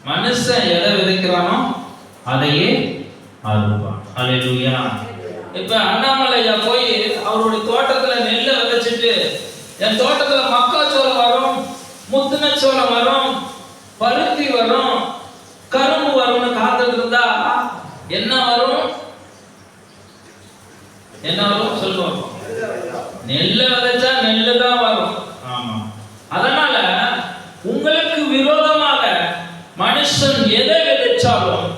மனுஷன் எதை விதைக்கிறானோ அதையே அறுப்பான். ஹல்லேலூயா. இப்ப அண்ணாமலையா போய் அவருடைய தோட்டத்துல நெல்லை விதைச்சிட்டு, என் தோட்டத்துல மக்காச்சோளம் வரும், முத்துன சோளம் வரும், பருத்தி வரும், கரும்பு வரும்னு காத்துட்டு இருந்தா என்ன வரும்? என்ன வரும் சொல்லுவோம்? நெல்லை விதைச்சா நெல்லு தான் வரும். ஆமா. அதனால உங்களுக்கு விரோதமாக மனுஷன் எதை விதைச்சாலும்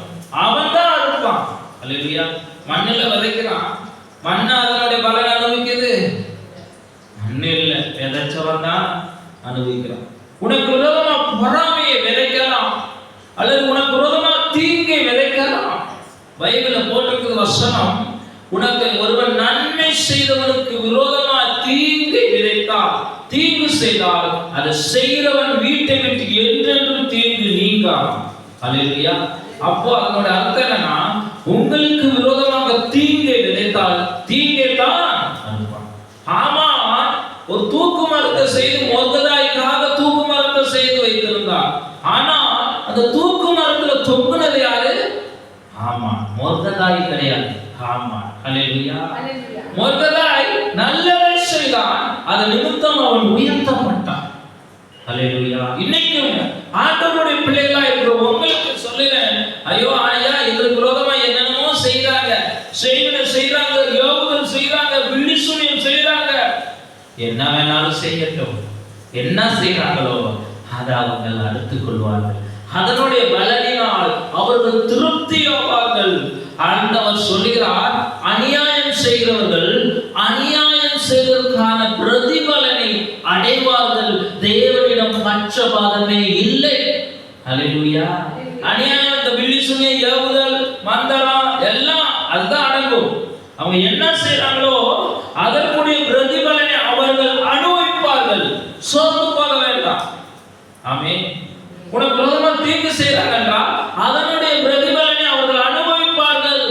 அவன் தான் அறுப்பான். அல்லேலூயா. மண்ணுல விதைக்கிறான், மண்ணு அதனுடைய பலன் அனுபவிக்குது. மண்ணு இல்ல, விதைச்சவன் தான் அனுபவிக்கிறான். உனக்கு விரோதமா பொறாமையை விதைக்கலாம், அல்லது உனக்கு விரோதமா தீங்கை விதைக்கலாம். பைபிள்ல போட்டிருக்கிற வசனம், உனக்கு ஒருவன் நன்மை செய்தவனுக்கு விரோதமா தீங்கை விதைத்தால், தீங்கு செய்தால் அதை செய்கிறவன் வீட்டை விட்டு என்றென்றும் தீங்கு நீங்காது. அல்லேலூயா. அப்போ அதனோட அர்த்தம் என்னன்னா, உங்களுக்கு விரோதமாக தீங்கை விதைத்தால் தீங்கை தான் அனுப்பான். ஆமா, ஒரு தூக்கு மரத்தை செய்து மொர்தெகாய்க்காக தூக்கு மரத்தை செய்து வைத்திருந்தார். ஆனா அந்த தூக்கு மரத்துல தொங்குனது யாரு? ஆமா, மொர்தெகாய் கிடையாது. ஆமா. அல்லேலூயா. மொர்தெகாய் நல்லதை செய்தான், அதன் நிமித்தம் அவன் உயர்த்தப்பட்டான். அல்லேலூயா. இன்னைக்கும் ஆண்டவருடைய பிள்ளைகளா இருக்கிற உங்களுக்கு சொல்லுறேன், ஐயோ ஐயா, இதற்கு விரோதமா என்னென்னமோ செய்றாங்க, செய்றாங்க, யோகங்கள் செய்றாங்க, பில்லிசூனியம் செய்றாங்க. என்ன வேணாலும் செய்யட்டும். என்ன செய்றாங்களோ அதை அவர்கள் அறுத்துக் கொள்வார்கள். அதனுடைய பலனினால் அவர்கள் திருப்தி ஆவார்கள். ஆண்டவர் சொல்கிறார், அநியாயம் செய்கிறவர்கள் அநியாயம் செய்வதற்கான பிரதிபலனை அடைவார்கள். தேவனிடம் பட்சபாதமே இல்லை. அல்லேலூயா. அநியாயம், இந்த பில்லிசூனிய, ஏவுதல், மந்திரம் எல்லாம் அதுதான் அடங்கும். அவங்க என்ன செய்றாங்களோ அதற்குரிய பிரதிபலனை அவர்கள் அனுபவிப்பார்கள். சோர்ந்து போக வேண்டாம். ஆமென். உனக்கு விரோதமா தீங்கு செய்றாங்க என்றால் அதனுடைய பிரதிபலனை அவர்கள் அனுபவிப்பார்கள்.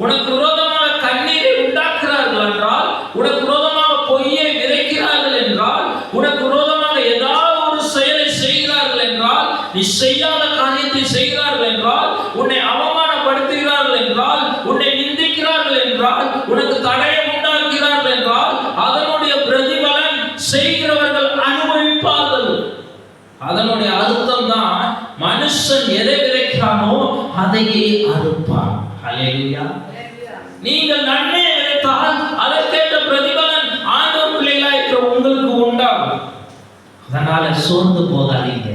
உனக்கு விரோதமாக கண்ணீரை உண்டாக்குறார்கள் என்றால், உனக்கு விரோதமாக பொய்யை விதைக்கிறார்கள் என்றால், உனக்கு விரோதமாக ஏதாவது ஒரு செயலை செய்கிறார்கள் என்றால், நீ செய்யாத காரியத்தை செய்கிறார்கள் என்றால், உன்னை அவமானப்படுத்துகிறார்கள் என்றால், உன்னை நிந்திக்கிறார்கள் என்றால், உனக்கு தடையை உண்டாக்குகிறார்கள் என்றால், அதனுடைய பிரதிபலன் செய்கிறவர்கள் அனுபவிப்பார்கள். அதனுடைய அர்த்தம் தான், மனுஷன் எதை விதைக்கிறானோ அதையே அறுப்பான். அல்லேலூயா. நீங்கள் நன்மையை விதைத்தால் அதற்கேற்ற பிரதிபலன் ஆண்டவர் பிள்ளைகளாய் இருக்கிற உங்களுக்கு உண்டாகும். அதனால சோர்ந்து போகாதீங்க.